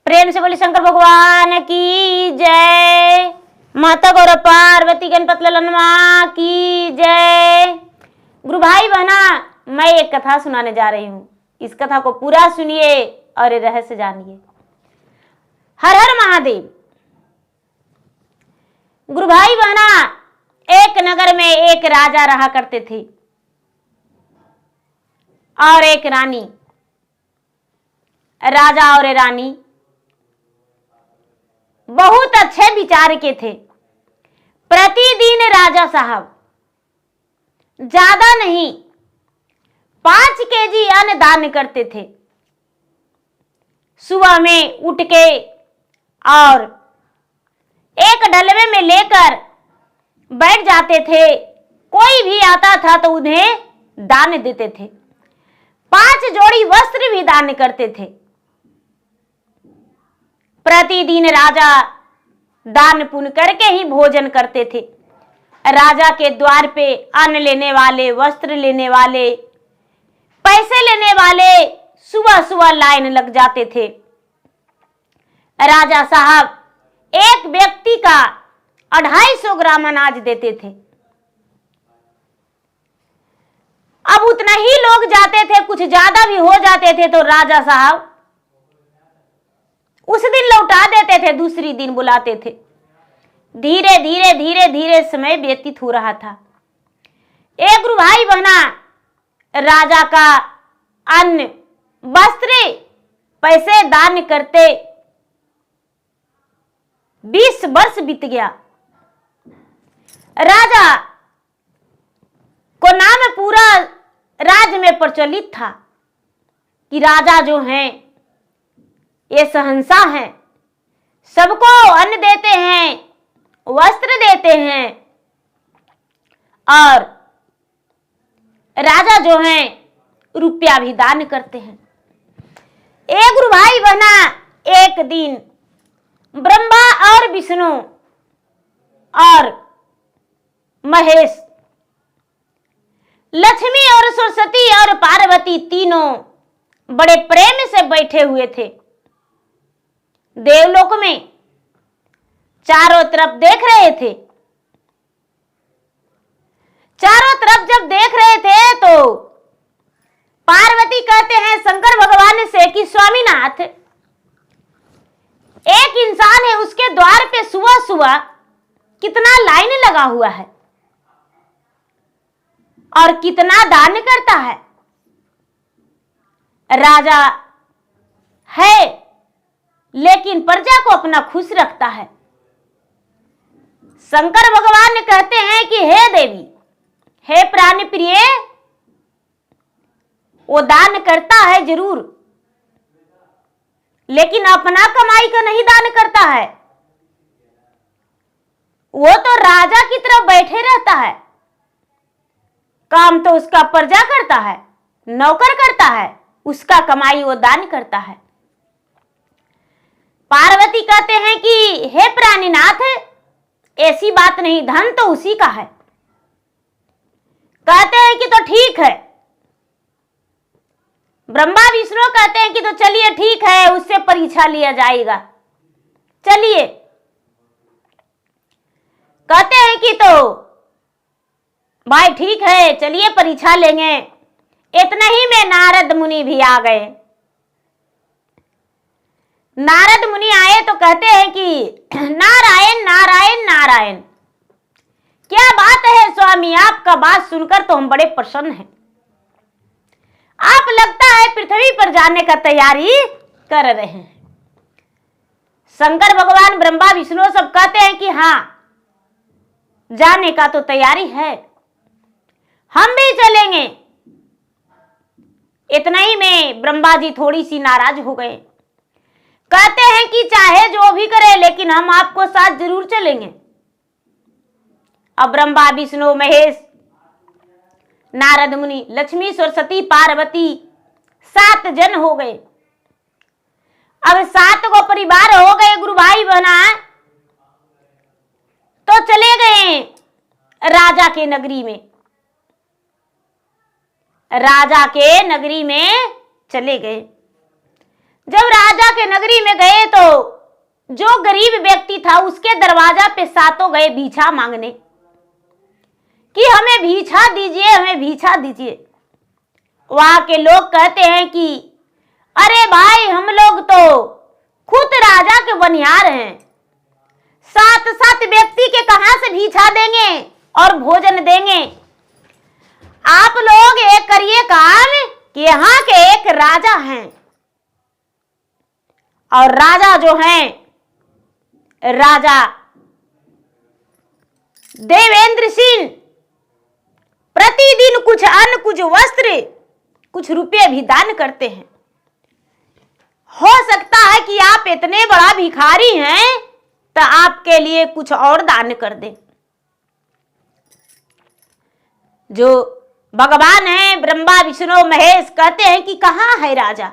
प्रेम से बोली शंकर भगवान की जय। माता गौर पार्वती गणपत ललनमा की जय। गुरु भाई बहना, मैं एक कथा सुनाने जा रही हूँ। इस कथा को पूरा सुनिए और ये रहस्य जानिए। हर हर महादेव। गुरु भाई बहना, एक नगर में एक राजा रहा करते थे और एक रानी। राजा और रानी बहुत अच्छे विचार के थे। प्रतिदिन राजा साहब ज्यादा नहीं 5 केजी अन्न दान करते थे। सुबह में उठ के और एक डलवे में लेकर बैठ जाते थे। कोई भी आता था तो उन्हें दान देते थे। 5 जोड़ी वस्त्र भी दान करते थे। प्रतिदिन राजा दान पुण्य करके ही भोजन करते थे। राजा के द्वार पे अन्न लेने वाले, वस्त्र लेने वाले, पैसे लेने वाले सुबह सुबह लाइन लग जाते थे। राजा साहब एक व्यक्ति का 250 ग्राम अनाज देते थे। अब उतना ही लोग जाते थे, कुछ ज्यादा भी हो जाते थे तो राजा साहब उस दिन लौटा देते थे, दूसरी दिन बुलाते थे। धीरे धीरे धीरे धीरे समय व्यतीत हो रहा था। एक गुरु भाई बहना, राजा का अन्न, वस्त्र, पैसे दान करते 20 वर्ष बीत गया। राजा को नाम पूरा राज्य में प्रचलित था कि राजा जो हैं ये शहंशाह हैं, सबको अन्न देते हैं, वस्त्र देते हैं और राजा जो हैं रुपया भी दान करते हैं। एक गुरु भाई बहना, एक दिन ब्रह्मा और विष्णु और महेश, लक्ष्मी और सरस्वती और पार्वती तीनों बड़े प्रेम से बैठे हुए थे। देवलोक में चारों तरफ देख रहे थे। चारों तरफ जब देख रहे थे तो पार्वती कहते हैं शंकर भगवान से कि स्वामीनाथ, एक इंसान है, उसके द्वार पे सुबह सुबह कितना लाइन लगा हुआ है और कितना दान करता है। राजा है लेकिन प्रजा को अपना खुश रखता है। शंकर भगवान कहते हैं कि हे देवी, हे प्राणी प्रिय, वो दान करता है जरूर, लेकिन अपना कमाई का नहीं दान करता है। वो तो राजा की तरफ बैठे रहता है। काम तो उसका प्रजा करता है, नौकर करता है, उसका कमाई वो दान करता है। पार्वती कहते हैं कि हे प्राणीनाथ, ऐसी बात नहीं, धन तो उसी का है। कहते हैं कि तो ठीक है। ब्रह्मा विष्णु कहते हैं कि तो चलिए ठीक है, उससे परीक्षा लिया जाएगा, चलिए। कहते हैं कि तो भाई ठीक है, चलिए परीक्षा लेंगे। इतना ही में नारद मुनि भी आ गए। नारद मुनि आए तो कहते हैं कि नारायण नारायण नारायण, क्या बात है स्वामी, आपका बात सुनकर तो हम बड़े प्रसन्न हैं। आप लगता है पृथ्वी पर जाने का तैयारी कर रहे हैं। शंकर भगवान, ब्रह्मा विष्णु सब कहते हैं कि हाँ, जाने का तो तैयारी है, हम भी चलेंगे। इतना ही में ब्रह्मा जी थोड़ी सी नाराज हो गए। कहते हैं कि चाहे जो भी करे, लेकिन हम आपको साथ जरूर चलेंगे। अब ब्रह्मा विष्णु महेश, नारद मुनि, लक्ष्मी सरस्वती पार्वती 7 जन हो गए। अब 7 को परिवार हो गए गुरु भाई बहना, तो चले गए राजा के नगरी में। राजा के नगरी में चले गए। जब राजा के नगरी में गए तो जो गरीब व्यक्ति था उसके दरवाजा पे सातों गए भिक्षा मांगने कि हमें भिक्षा दीजिए, हमें भिक्षा दीजिए। वहां के लोग कहते हैं कि अरे भाई, हम लोग तो खुद राजा के बनियार हैं, सात सात व्यक्ति के कहां से भिक्षा देंगे और भोजन देंगे। आप लोग एक करिए काम कि यहाँ के एक राजा हैं, और राजा जो हैं, राजा देवेंद्र सिंह प्रतिदिन कुछ अन्न, कुछ वस्त्र, कुछ रुपये भी दान करते हैं। हो सकता है कि आप इतने बड़ा भिखारी हैं तो आपके लिए कुछ और दान कर दें। जो भगवान हैं ब्रह्मा विष्णु महेश कहते हैं कि कहां है राजा।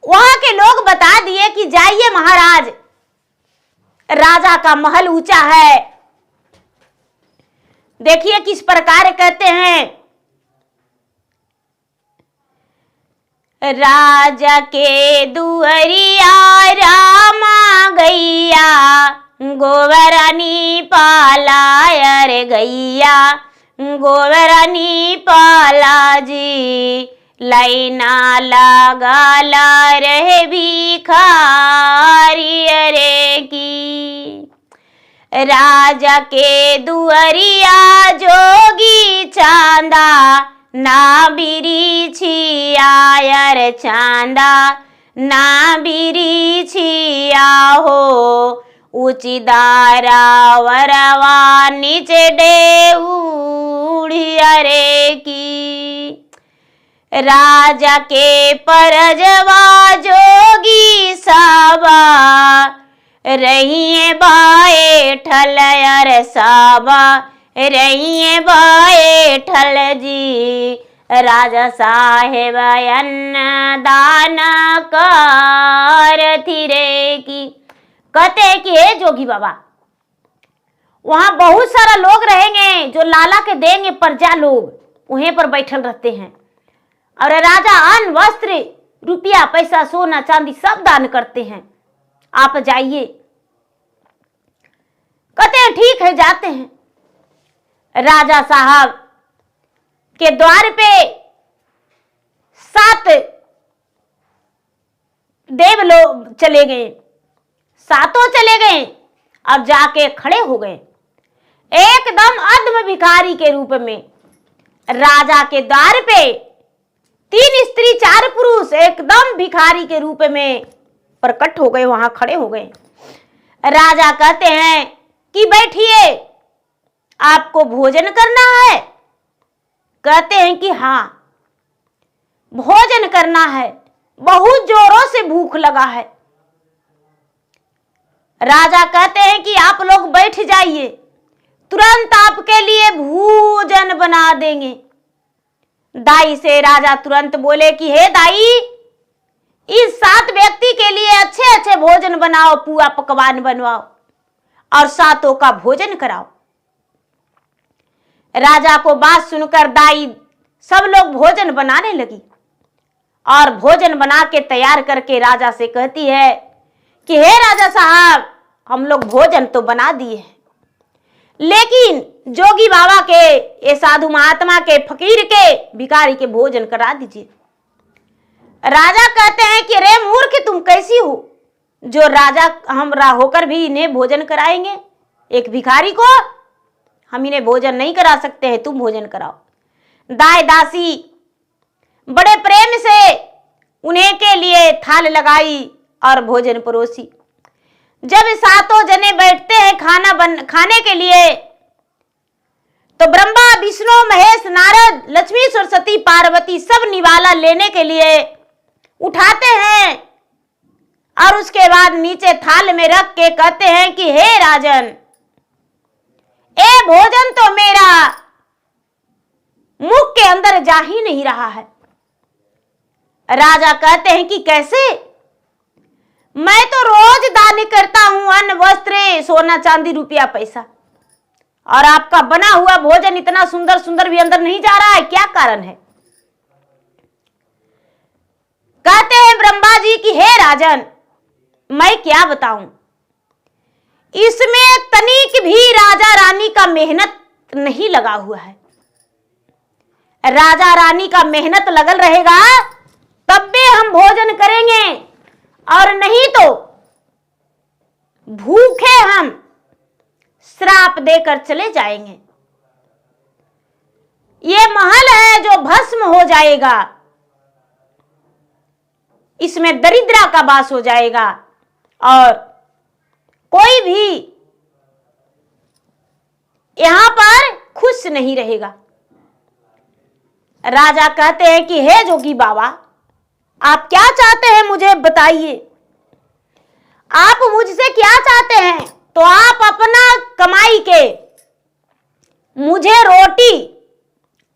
वहां के लोग बता दिए कि जाइए महाराज, राजा का महल ऊंचा है। देखिए किस प्रकार कहते हैं, राजा के दुअरिया रामा गैया, गोबरानी पाला अरे गैया, गोबरानी पाला जी, लाइना लगाला रहे भिखारी अरे की। राजा के दुअरिया जोगी चांदा, ना बिरी छियायर चांदा, ना बिरी छिया हो, ऊंची दारा वरवा नीचे डेउढ़िया रे की। राजा के परजवा जोगी साबा, रहिए बाए ठल अर साबा, रहिए बाए ठल जी, राजा साहेब अन्न दाना कर थिरे की। कहते हैं कि हे जोगी बाबा, वहां बहुत सारा लोग रहेंगे जो लाला के देंगे, प्रजा लोग वहीं पर बैठल रहते हैं, और राजा अन्न वस्त्र रुपया पैसा सोना चांदी सब दान करते हैं, आप जाइए। कहते हैं ठीक है, जाते हैं। राजा साहब के द्वार पे 7 देव लोग चले गए, सातों चले गए, अब जाके खड़े हो गए एकदम अधम भिखारी के रूप में। राजा के द्वार पे 3 स्त्री 4 पुरुष एकदम भिखारी के रूप में प्रकट हो गए, वहां खड़े हो गए। राजा कहते हैं कि बैठिए, आपको भोजन करना है। कहते हैं कि हाँ, भोजन करना है, बहुत जोरों से भूख लगा है। राजा कहते हैं कि आप लोग बैठ जाइए, तुरंत आपके लिए भोजन बना देंगे। दाई से राजा तुरंत बोले कि हे दाई, इस 7 व्यक्ति के लिए अच्छे अच्छे भोजन बनाओ, पुआ पकवान बनवाओ और 7 का भोजन कराओ। राजा को बात सुनकर दाई सब लोग भोजन बनाने लगी, और भोजन बना के तैयार करके राजा से कहती है कि हे राजा साहब, हम लोग भोजन तो बना दिए हैं, लेकिन जोगी बाबा के, ये साधु महात्मा के, फकीर के, भिखारी के भोजन करा दीजिए। राजा कहते हैं कि रे मूर्ख, तुम कैसी हो जो राजा हमरा होकर भी इन्हें भोजन कराएंगे? एक भिखारी को हम इन्हें भोजन नहीं करा सकते हैं, तुम भोजन कराओ। दाई दासी बड़े प्रेम से उन्हें के लिए थाल लगाई और भोजन परोसी। जब 7 जने बैठते हैं खाने के लिए, तो ब्रह्मा विष्णु महेश नारद लक्ष्मी सरस्वती पार्वती सब निवाला लेने के लिए उठाते हैं, और उसके बाद नीचे थाल में रख के कहते हैं कि हे राजन, ए भोजन तो मेरा मुख के अंदर जा ही नहीं रहा है। राजा कहते हैं कि कैसे? मैं तो रोज दान करता हूं, अन्न वस्त्र सोना चांदी रुपया पैसा, और आपका बना हुआ भोजन इतना सुंदर सुंदर भी अंदर नहीं जा रहा है, क्या कारण है? कहते हैं ब्रह्मा जी कि हे राजन, मैं क्या बताऊं, इसमें तनिक भी राजा रानी का मेहनत नहीं लगा हुआ है। राजा रानी का मेहनत लगल रहेगा तब भी हम भोजन करेंगे, और नहीं तो भूखे हम श्राप देकर चले जाएंगे। ये महल है जो भस्म हो जाएगा, इसमें दरिद्रा का वास हो जाएगा और कोई भी यहां पर खुश नहीं रहेगा। राजा कहते हैं कि हे जोगी बाबा, आप क्या चाहते हैं मुझे बताइए। आप मुझसे क्या चाहते हैं तो आप अपना कमाई के मुझे रोटी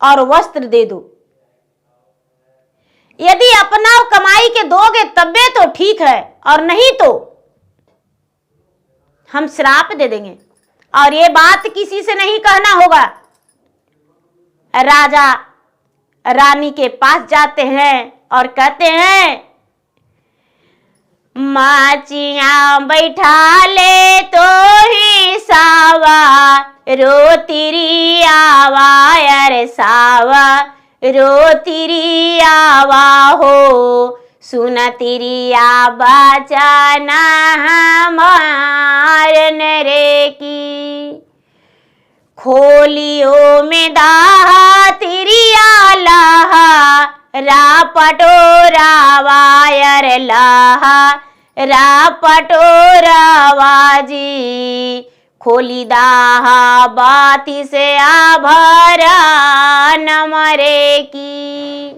और वस्त्र दे दो। यदि अपना कमाई के दोगे तबे तो ठीक है, और नहीं तो हम श्राप दे देंगे, और ये बात किसी से नहीं कहना होगा। राजा रानी के पास जाते हैं और कहते हैं, माचिया बैठा ले तो ही सावा, रो तिरी आवा, अरे सावा रो तिरी आवा हो, सुन तिरी आवा जाना हमार नरे की, खोलियो में दाहा तिरिया लाहा, रा पटोरावा यर लाहा, रा पटोरावा जी, खोली दाहा बाती से आभरा नमरे की,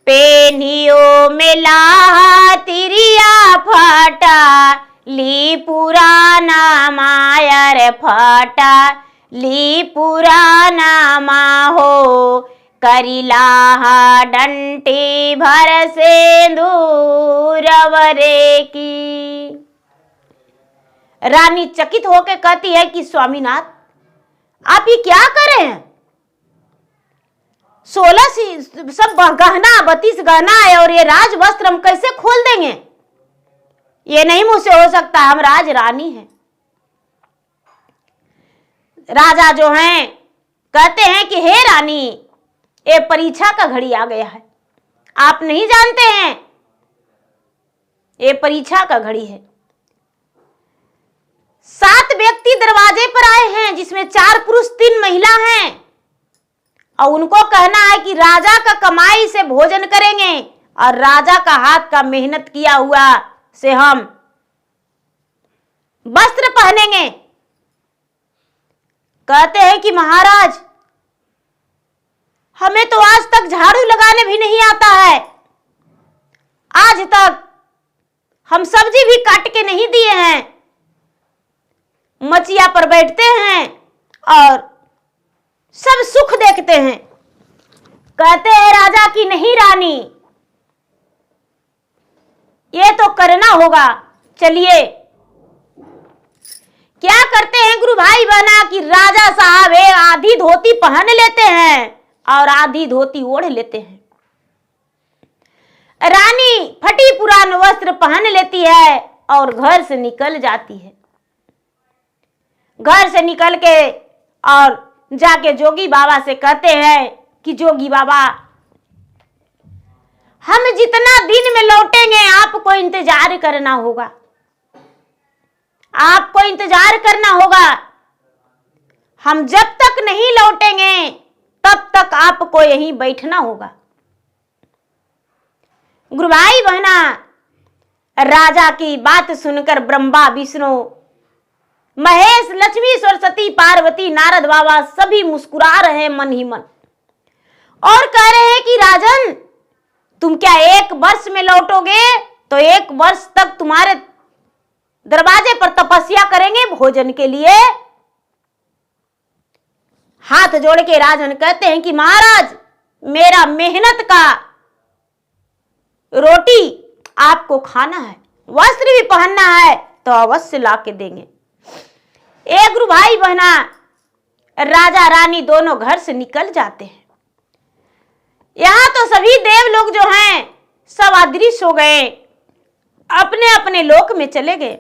पेनियो में लाहा तिरिया फटा, ली पुराना मायर फटा, ली पुराना माहो, करिलाहा डंटी भर से दूरवरे की। रानी चकित होकर कहती है कि स्वामीनाथ, आप ये क्या कर रहे हैं? 16 सब गहना 32 गहना है और ये राज वस्त्र हम कैसे खोल देंगे? ये नहीं मुझसे हो सकता, हम राज रानी हैं। राजा जो हैं कहते हैं कि हे रानी, ये परीक्षा का घड़ी आ गया है, आप नहीं जानते हैं ये परीक्षा का घड़ी है। 7 व्यक्ति दरवाजे पर आए हैं, जिसमें 4 पुरुष 3 महिला हैं, और उनको कहना है कि राजा का कमाई से भोजन करेंगे और राजा का हाथ का मेहनत किया हुआ से हम वस्त्र पहनेंगे। कहते हैं कि महाराज, हमें तो आज तक झाड़ू लगाने भी नहीं आता है, आज तक हम सब्जी भी काट के नहीं दिए हैं, मचिया पर बैठते हैं और सब सुख देखते हैं। कहते हैं राजा की नहीं रानी, ये तो करना होगा। चलिए, क्या करते हैं गुरु भाई बहना कि राजा साहब एक आधी धोती पहन लेते हैं और आधी धोती ओढ़ लेते हैं। रानी फटी पुरान वस्त्र पहन लेती है और घर से निकल जाती है। घर से निकल के और जाके जोगी बाबा से कहते हैं कि जोगी बाबा, हम जितना दिन में लौटेंगे आपको इंतजार करना होगा, आपको इंतजार करना होगा। हम जब तक नहीं लौटेंगे तब तक आपको यहीं बैठना होगा। गुरु भाई बहना, राजा की बात सुनकर ब्रह्मा विष्णु महेश लक्ष्मी सरस्वती पार्वती नारद बाबा सभी मुस्कुरा रहे हैं मन ही मन, और कह रहे हैं कि राजन, तुम क्या 1 वर्ष में लौटोगे तो 1 वर्ष तक तुम्हारे दरवाजे पर तपस्या करेंगे भोजन के लिए। हाथ जोड़ के राजन कहते हैं कि महाराज, मेरा मेहनत का रोटी आपको खाना है, वस्त्र भी पहनना है तो अवश्य ला के देंगे। एक गुरु भाई बहना, राजा रानी दोनों घर से निकल जाते हैं। यहां तो सभी देव लोग जो हैं सब अदृश्य हो गए, अपने अपने लोक में चले गए।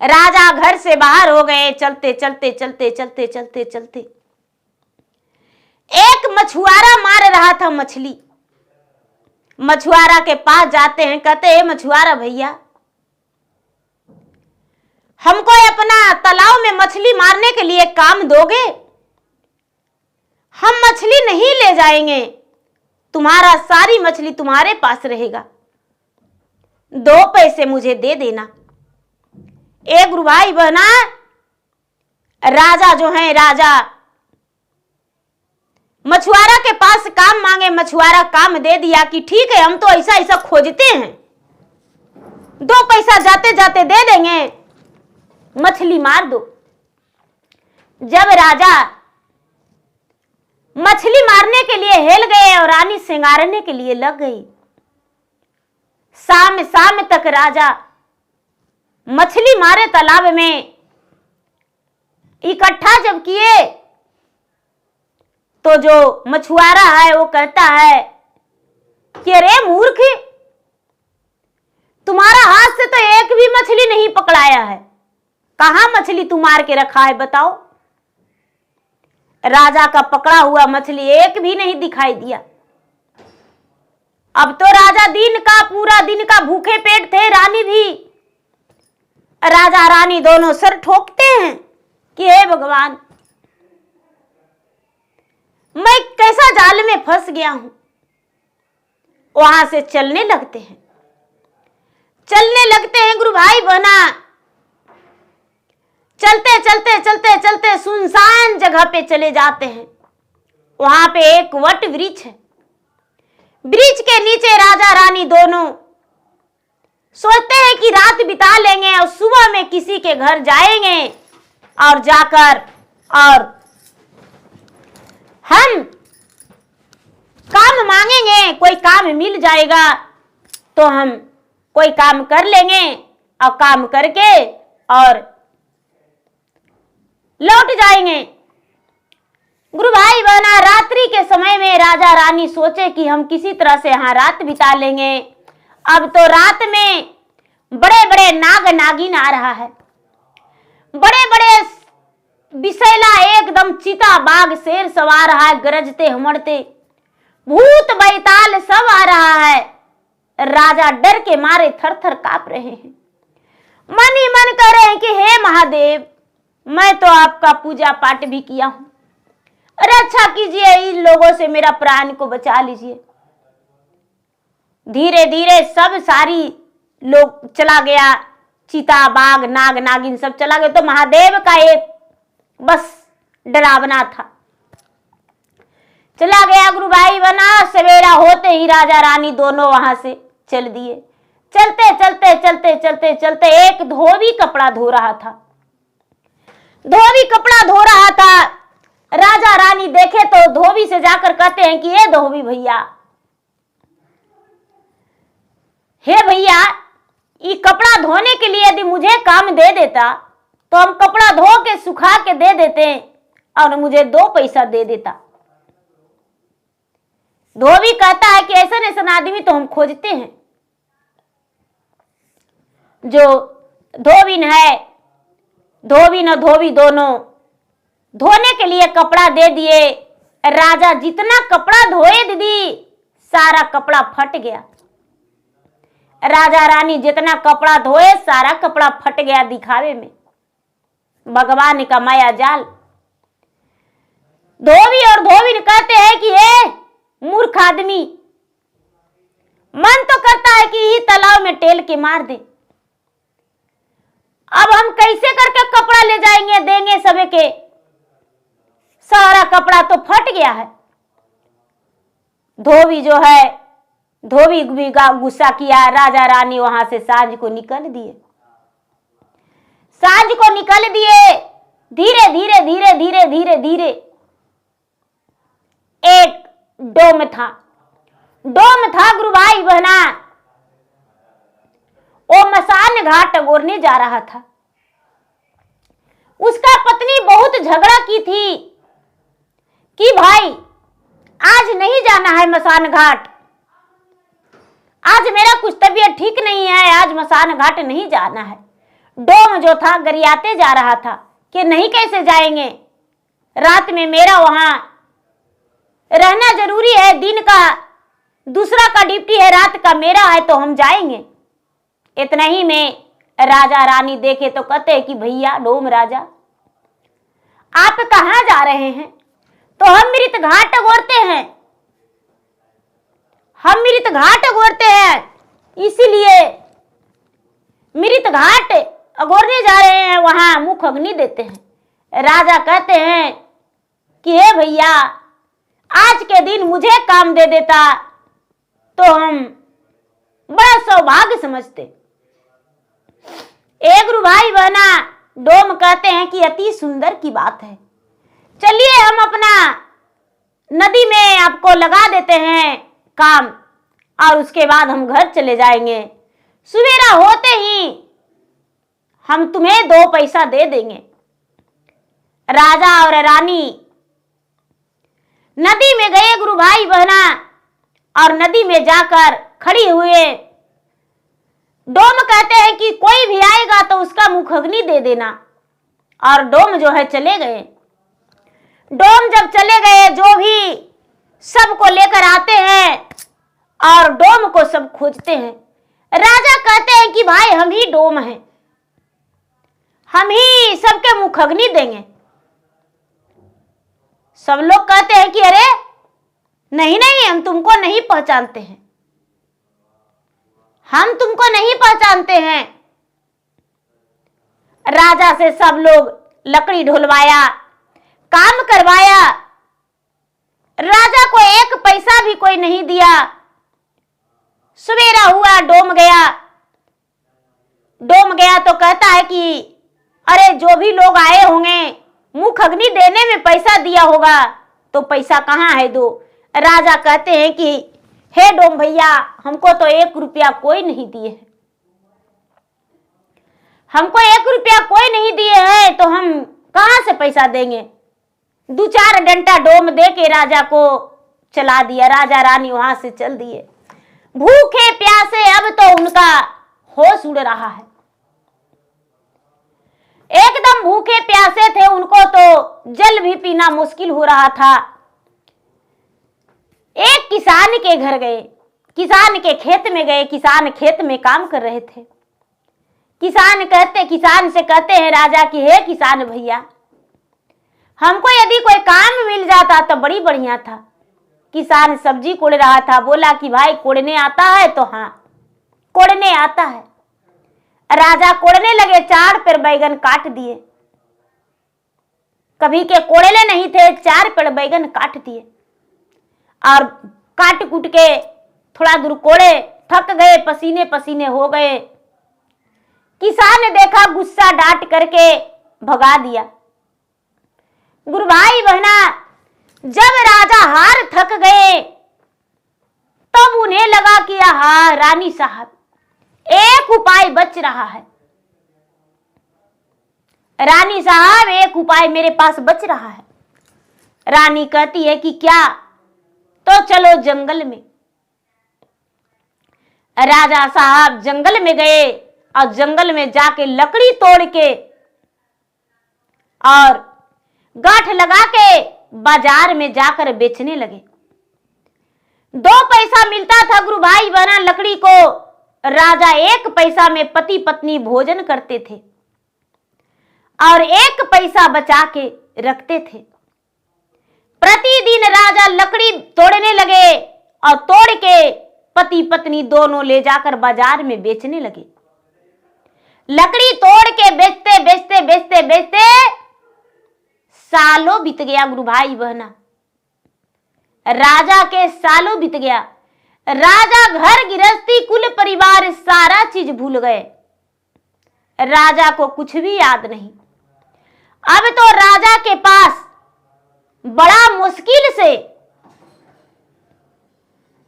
राजा घर से बाहर हो गए। चलते चलते चलते चलते चलते चलते एक मछुआरा मार रहा था मछली। मछुआरा के पास जाते हैं, कहते हैं मछुआरा भैया, हमको अपना तालाब में मछली मारने के लिए काम दोगे? हम मछली नहीं ले जाएंगे, तुम्हारा सारी मछली तुम्हारे पास रहेगा, 2 पैसे मुझे दे देना। एक गुरु भाई बहना, राजा जो है, राजा मछुआरा के पास काम मांगे, मछुआरा काम दे दिया कि ठीक है, हम तो ऐसा ऐसा खोजते हैं, 2 पैसा जाते जाते दे देंगे, मछली मार दो। जब राजा मछली मारने के लिए हिल गए और रानी सिंगारने के लिए लग गई, शाम तक राजा मछली मारे तालाब में इकट्ठा जब किए तो जो मछुआरा है वो कहता है कि अरे मूर्ख, तुम्हारा हाथ से तो एक भी मछली नहीं पकड़ाया है, कहां मछली तू मार के रखा है बताओ? राजा का पकड़ा हुआ मछली एक भी नहीं दिखाई दिया। अब तो राजा पूरा दिन का भूखे पेट थे, रानी भी। राजा रानी दोनों सर ठोकते हैं कि हे भगवान, मैं कैसा जाल में फंस गया हूं। वहां से चलने लगते हैं गुरु भाई बहना। चलते चलते चलते चलते सुनसान जगह पे चले जाते हैं। वहां पे एक वट वृक्ष है। वृक्ष के नीचे राजा रानी दोनों सोचते हैं कि रात बिता लेंगे और सुबह में किसी के घर जाएंगे और जाकर और हम काम मांगेंगे, कोई काम मिल जाएगा तो हम कोई काम कर लेंगे और काम करके और लौट जाएंगे। गुरु भाई बहना, रात्रि के समय में राजा रानी सोचे कि हम किसी तरह से यहाँ रात बिता लेंगे। अब तो रात में बड़े बड़े नाग नागिन आ रहा है, बड़े बड़े विषैला एकदम चीता बाघ शेर सवार रहा है, गरजते हमड़ते भूत बैताल सब आ रहा है। राजा डर के मारे थर थर कांप रहे हैं, मन ही मन कह रहे हैं कि हे महादेव, मैं तो आपका पूजा पाठ भी किया हूं, रक्षा कीजिए, इन लोगों से मेरा प्राण को बचा लीजिए। धीरे धीरे सब सारी लोग चला गया, चीता बाघ नाग नागिन सब चला गया। तो महादेव का एक बस डरावना था, चला गया। गुरु भाई बना, सवेरा होते ही राजा रानी दोनों वहां से चल दिए। चलते चलते चलते चलते चलते एक धोबी कपड़ा धो रहा था। धोबी कपड़ा धो रहा था, राजा रानी देखे तो धोबी से जाकर कहते हैं कि ये धोबी भैया, हे भैया, ये कपड़ा धोने के लिए यदि मुझे काम दे देता तो हम कपड़ा धो के सुखा के दे देते और मुझे 2 पैसा दे देता। धोबी कहता है कि ऐसा आदमी तो हम खोजते हैं। जो धोबी है, धोबी न धोबी दोनों धोने के लिए कपड़ा दे दिए। राजा जितना कपड़ा धोए दीदी, सारा कपड़ा फट गया। राजा रानी जितना कपड़ा धोए सारा कपड़ा फट गया दिखावे में। भगवान का माया जाल। धोबी और धोबी कहते हैं कि हे मूर्ख आदमी, मन तो करता है कि ही तालाब में टेल के मार दे, अब हम कैसे करके कपड़ा ले जाएंगे, देंगे सबे के, सारा कपड़ा तो फट गया है। धोबी जो है, धोबी भी गुस्सा किया। राजा रानी वहां से सांझ को निकल दिए। सांझ को निकल दिए। धीरे धीरे धीरे धीरे धीरे धीरे एक डोम था। डोम था गुरु भाई बहना, वो मसान घाट गोरने जा रहा था। उसका पत्नी बहुत झगड़ा की थी कि भाई आज नहीं जाना है मसान घाट, आज मेरा कुछ तबीयत ठीक नहीं है, आज मसान घाट नहीं जाना है। डोम जो था गरियाते जा रहा था कि नहीं कैसे जाएंगे, रात में मेरा वहां रहना जरूरी है, दिन का दूसरा का ड्यूटी है, रात का मेरा है, तो हम जाएंगे। इतना ही में राजा रानी देखे तो कहते हैं कि भैया डोम राजा आप कहां जा रहे हैं? तो हम मृत घाट गोरते हैं, हम मृत घाट गोरते हैं, इसीलिए मृत घाट अगोरने जा रहे हैं, वहां मुख अग्नि देते हैं। राजा कहते हैं कि हे भैया आज के दिन मुझे काम दे देता तो हम बड़ा सौभाग्य समझते। एक गुरु भाई बहना डोम कहते हैं कि अति सुंदर की बात है, चलिए हम अपना नदी में आपको लगा देते हैं काम और उसके बाद हम घर चले जाएंगे, सवेरा होते ही हम तुम्हें 2 पैसा दे देंगे। राजा और रानी नदी में गए गुरु भाई बहना और नदी में जाकर खड़ी हुए। डोम कहते हैं कि कोई भी आएगा तो उसका मुख अग्नि दे देना, और डोम जो है चले गए। डोम जब चले गए, जो भी सबको लेकर आते हैं और डोम को सब खोजते हैं। राजा कहते हैं कि भाई हम ही डोम हैं, हम ही सबके मुख अग्नि देंगे। सब लोग कहते हैं कि अरे नहीं नहीं, हम तुमको नहीं पहचानते हैं, हम तुमको नहीं पहचानते हैं। राजा से सब लोग लकड़ी ढुलवाया, काम करवाया, राजा को 1 पैसा भी कोई नहीं दिया। सवेरा हुआ, डोम गया। डोम गया तो कहता है कि अरे जो भी लोग आए होंगे मुख अग्नि देने में पैसा दिया होगा, तो पैसा कहाँ है दो। राजा कहते हैं कि हे डोम भैया हमको तो 1 रुपया कोई नहीं दिए है, हमको 1 रुपया कोई नहीं दिए हैं, तो हम कहां से पैसा देंगे। 2-4 डंडा डोम दे के राजा को चला दिया। राजा रानी वहां से चल दिए। भूखे प्यासे अब तो उनका होश उड़ रहा है, एकदम भूखे प्यासे थे, उनको तो जल भी पीना मुश्किल हो रहा था। एक किसान के घर गए, किसान के खेत में गए, किसान खेत में काम कर रहे थे। किसान से कहते हैं राजा कि हे किसान भैया हमको यदि कोई काम मिल जाता तो बड़ी बढ़िया था। किसान सब्जी कोड़ रहा था, बोला कि भाई कोड़ने आता है? तो हाँ कोड़ने आता है। राजा कोड़ने लगे, 4 पेड़ बैगन काट दिए। कभी के कोड़ेले नहीं थे, 4 पेड़ बैगन काट दिए और काट कूट के थोड़ा दूर कोड़े, थक गए, पसीने पसीने हो गए। किसान ने देखा, गुस्सा डांट करके भगा दिया। गुरु भाई बहना जब राजा हार थक गए तब उन्हें लगा कि हाँ रानी साहब एक उपाय बच रहा है, रानी साहब एक उपाय मेरे पास बच रहा है। रानी कहती है कि क्या? तो चलो जंगल में। राजा साहब जंगल में गए और जंगल में जाके लकड़ी तोड़ के और गांठ लगा के बाजार में जाकर बेचने लगे। 2 पैसा मिलता था गुरु भाई बहना लकड़ी को। राजा 1 पैसा में पति पत्नी भोजन करते थे और 1 पैसा बचा के रखते थे। प्रतिदिन राजा लकड़ी तोड़ने लगे और तोड़ के पति पत्नी दोनों ले जाकर बाजार में बेचने लगे। लकड़ी तोड़ के बेचते बेचते बेचते बेचते सालों बीत गया गुरु भाई बहना। राजा के सालों बीत गया। राजा घर गृहस्थी कुल परिवार सारा चीज भूल गए। राजा को कुछ भी याद नहीं। अब तो राजा के पास बड़ा मुश्किल से,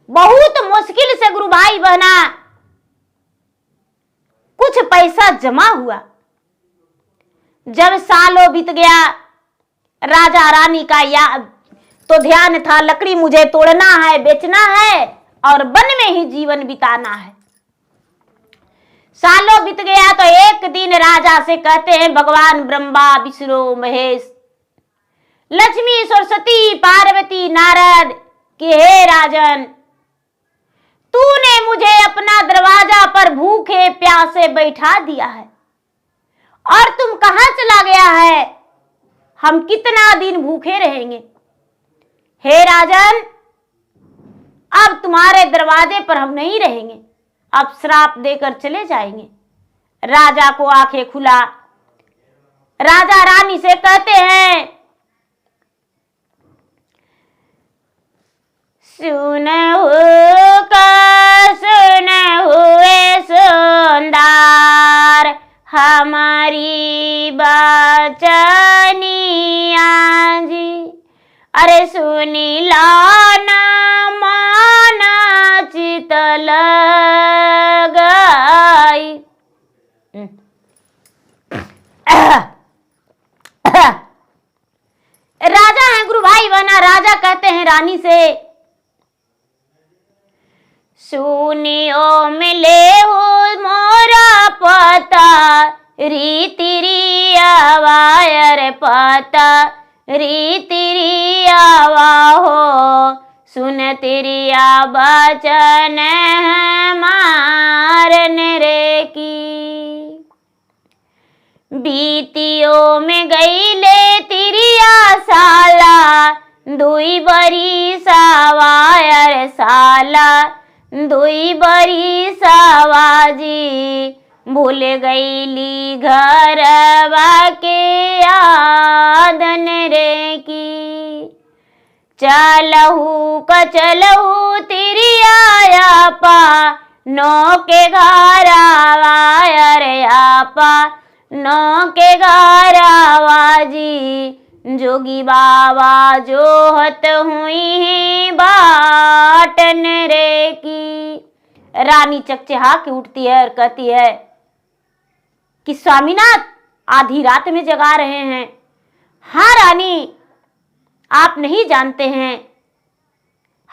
बहुत मुश्किल से गुरु भाई बहना कुछ पैसा जमा हुआ। जब सालों बीत गया, राजा रानी का याद तो ध्यान था लकड़ी मुझे तोड़ना है, बेचना है और वन में ही जीवन बिताना है। सालों बीत गया तो एक दिन राजा से कहते हैं भगवान ब्रह्मा, विष्णु, महेश, लक्ष्मी, सरस्वती, पार्वती, नारद कि हे राजन, तूने मुझे अपना दरवाजा पर भूखे प्यासे बैठा दिया है और तुम कहां चला गया है? हम कितना दिन भूखे रहेंगे? हे राजन, अब तुम्हारे दरवाजे पर हम नहीं रहेंगे, अब श्राप देकर चले जाएंगे। राजा को आंखें खुला। राजा रानी से कहते हैं सुनहु हुए सुंदर हमारी बचनिया जी, अरे सुनी लो ना माना चित लगाई। राजा है गुरु भाई बना। राजा कहते हैं रानी से सुनियो मिले हो मोरा पता रीति रियावायर पता रीति रियावा हो सुन तिरिया बचन मारन रे की। बीतियों में गई ले तिरिया साला दुई बरी सवायर साला दुई बरी सवाजी भूल गईली घरवा के आदन रे की। चलहू कचलहू तिरिया पा नो के घरवा रे आपा नो के घरवा जी जोगी बाबा जोहत हुई बाटन रे की। रानी चकचहा के उठती है और कहती है कि स्वामीनाथ आधी रात में जगा रहे हैं। हाँ रानी, आप नहीं जानते हैं,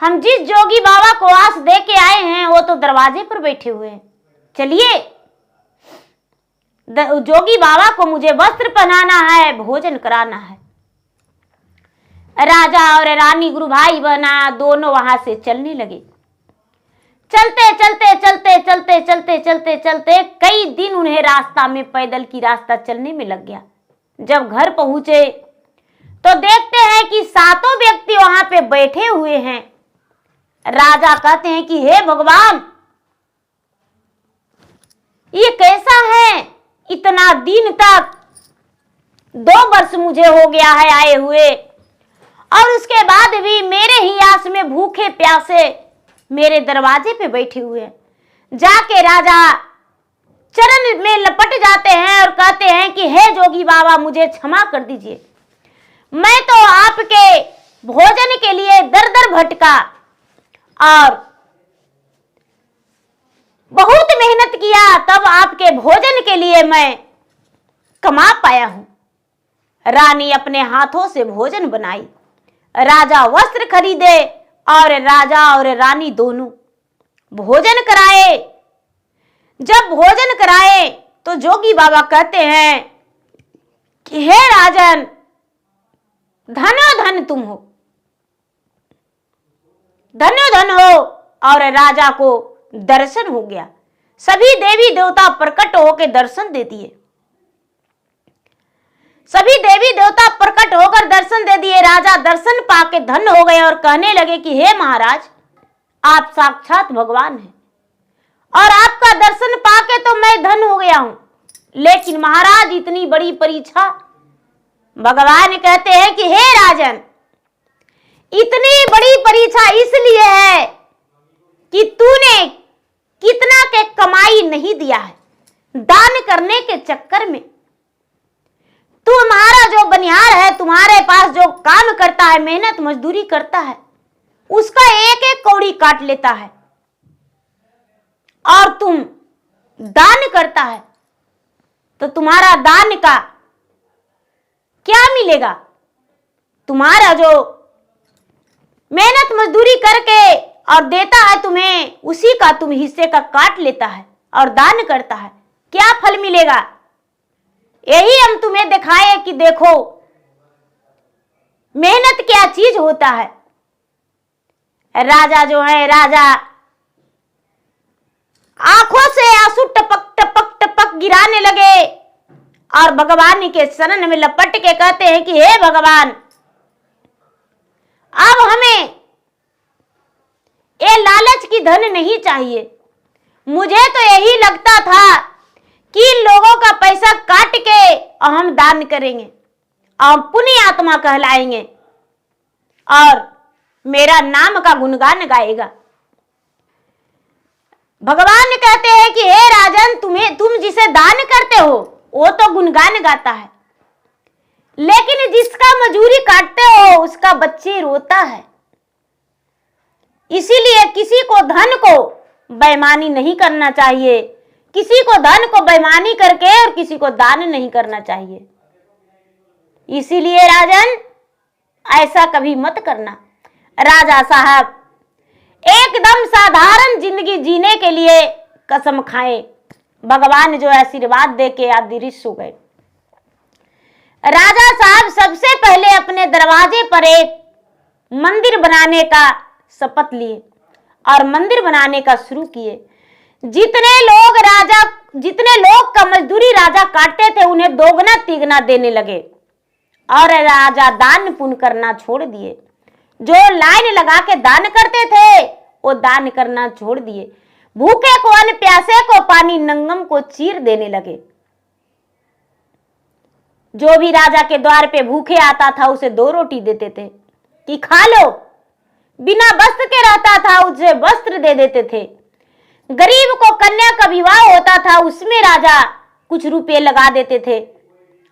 हम जिस जोगी बाबा को आस दे के आए हैं वो तो दरवाजे पर बैठे हुए हैं। चलिए, जोगी बाबा को मुझे वस्त्र पहनाना है, भोजन कराना है। राजा और रानी गुरु भाई बना दोनों वहां से चलने लगे। चलते चलते चलते चलते चलते चलते चलते कई दिन उन्हें रास्ता में पैदल की रास्ता चलने में लग गया। जब घर पहुंचे तो देखते हैं कि सातों व्यक्ति वहां पे बैठे हुए हैं। राजा कहते हैं कि हे भगवान, ये कैसा है? इतना दिन तक 2 वर्ष मुझे हो गया है आए हुए, और उसके बाद भी मेरे ही आस में भूखे प्यासे मेरे दरवाजे पे बैठे हुए हैं। जाके राजा चरण में लपट जाते हैं और कहते हैं कि हे जोगी बाबा, मुझे क्षमा कर दीजिए। मैं तो आपके भोजन के लिए दर दर भटका और बहुत मेहनत किया, तब आपके भोजन के लिए मैं कमा पाया हूं। रानी अपने हाथों से भोजन बनाई, राजा वस्त्र खरीदे और राजा और रानी दोनों भोजन कराए। जब भोजन कराए तो जोगी बाबा कहते हैं कि हे राजन, धनो धन तुम हो, धन्यो धन हो। और राजा को दर्शन हो गया। सभी देवी देवता प्रकट होकर दर्शन दे दिए। सभी देवी देवता प्रकट होकर दर्शन दे दिए। राजा दर्शन पाके धन्य हो गए और कहने लगे कि हे महाराज, आप साक्षात भगवान हैं और आपका दर्शन पाके तो मैं धन्य हो गया हूं। लेकिन महाराज, इतनी बड़ी परीक्षा, भगवान कहते हैं कि हे राजन, इतनी बड़ी परीक्षा इसलिए है कि तूने कितना के कमाई नहीं दिया है। दान करने के चक्कर में तुम्हारा जो बनिहार है, तुम्हारे पास जो काम करता है, मेहनत मजदूरी करता है, उसका एक एक कौड़ी काट लेता है और तुम दान करता है, तो तुम्हारा दान का क्या मिलेगा? तुम्हारा जो मेहनत मजदूरी करके और देता है तुम्हें, उसी का तुम हिस्से का काट लेता है और दान करता है, क्या फल मिलेगा? यही हम तुम्हें दिखाए कि देखो मेहनत क्या चीज होता है। राजा जो है, राजा आंखों से आंसू टपक टपक टपक गिराने लगे और भगवान के शरण में लपट के कहते हैं कि हे भगवान, अब हमें ये लालच की धन नहीं चाहिए। मुझे तो यही लगता था कि लोगों का पैसा काट के हम दान करेंगे और पुण्य आत्मा कहलाएंगे और मेरा नाम का गुणगान गाएगा। भगवान कहते हैं कि हे राजन, तुम जिसे दान करते हो वो तो गुणगान गाता है, लेकिन जिसका मजूरी काटते हो उसका बच्चे रोता है। इसीलिए किसी को धन को बेईमानी नहीं करना चाहिए, किसी को धन को बेईमानी करके और किसी को दान नहीं करना चाहिए। इसीलिए राजन ऐसा कभी मत करना। राजा साहब एकदम साधारण जिंदगी जीने के लिए कसम खाए। भगवान जो आशीर्वाद दे के अदृश्य हो गए। राजा साहब सबसे पहले अपने दरवाजे पर एक मंदिर बनाने का शपथ लिए और मंदिर बनाने का शुरू किए। जितने लोग का मजदूरी राजा काटते थे उन्हें दोगुना तिगुना देने लगे और राजा दान पुण्य करना छोड़ दिए। जो लाइन लगा के दान करते थे वो दान करना छोड़ दिए। भूखे को अन्न, प्यासे को पानी, नंगम को चीर देने लगे। जो भी राजा के द्वार पे भूखे आता था उसे 2 रोटी देते थे कि खा लो। बिना वस्त्र के रहता था उसे वस्त्र दे देते थे। गरीब को कन्या का विवाह होता था उसमें राजा कुछ रुपए लगा देते थे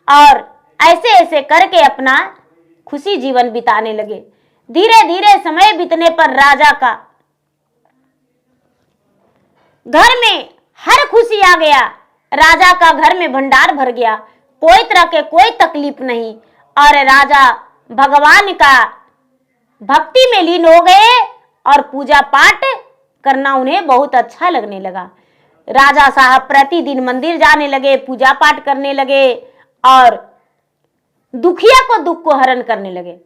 और ऐसे ऐसे करके अपना खुशी जीवन बिताने लगे। धीरे धीरे समय बीतने पर राजा का घर में हर खुशी आ गया। राजा का घर में भंडार भर गया, कोई तरह के कोई तकलीफ नहीं और राजा भगवान का भक्ति में लीन हो गए और पूजा पाठ करना उन्हें बहुत अच्छा लगने लगा। राजा साहब प्रतिदिन मंदिर जाने लगे, पूजा पाठ करने लगे और दुखिया को दुख को हरण करने लगे।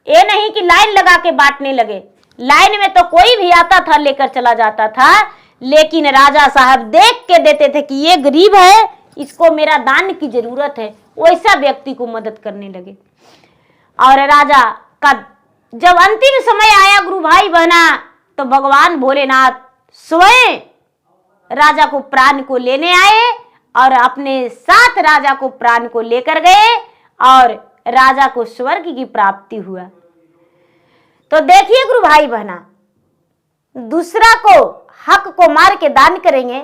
ये नहीं कि लाइन लगा के बांटने लगे, लाइन में तो कोई भी आता था लेकर चला जाता था, लेकिन राजा साहब देख के देते थे कि ये गरीब है, इसको मेरा दान की जरूरत है, वैसा व्यक्ति को मदद करने लगे। और राजा का जब अंतिम समय आया गुरु भाई बहना, तो भगवान भोलेनाथ स्वयं राजा को प्राण को लेने आए और अपने साथ राजा को प्राण को लेकर गए और राजा को स्वर्ग की प्राप्ति हुआ। तो देखिए गुरु भाई बहना, दूसरा को हक को मार के दान करेंगे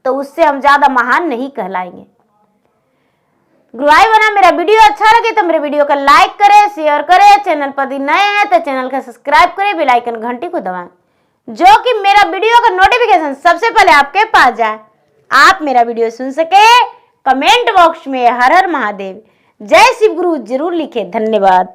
तो उससे हम ज्यादा महान नहीं कहलाएंगे। गुरु भाई बहना, मेरा वीडियो अच्छा लगे तो मेरे वीडियो को लाइक करें, शेयर करें। चैनल पर यदि नए हैं तो चैनल को सब्सक्राइब करें, बेल आइकन घंटी को दबाएं, जो कि मेरा वीडियो का नोटिफिकेशन सबसे पहले आपके पास जाए, आप मेरा वीडियो सुन सके। कमेंट बॉक्स में हर हर महादेव, जय शिव गुरु जरूर लिखे। धन्यवाद।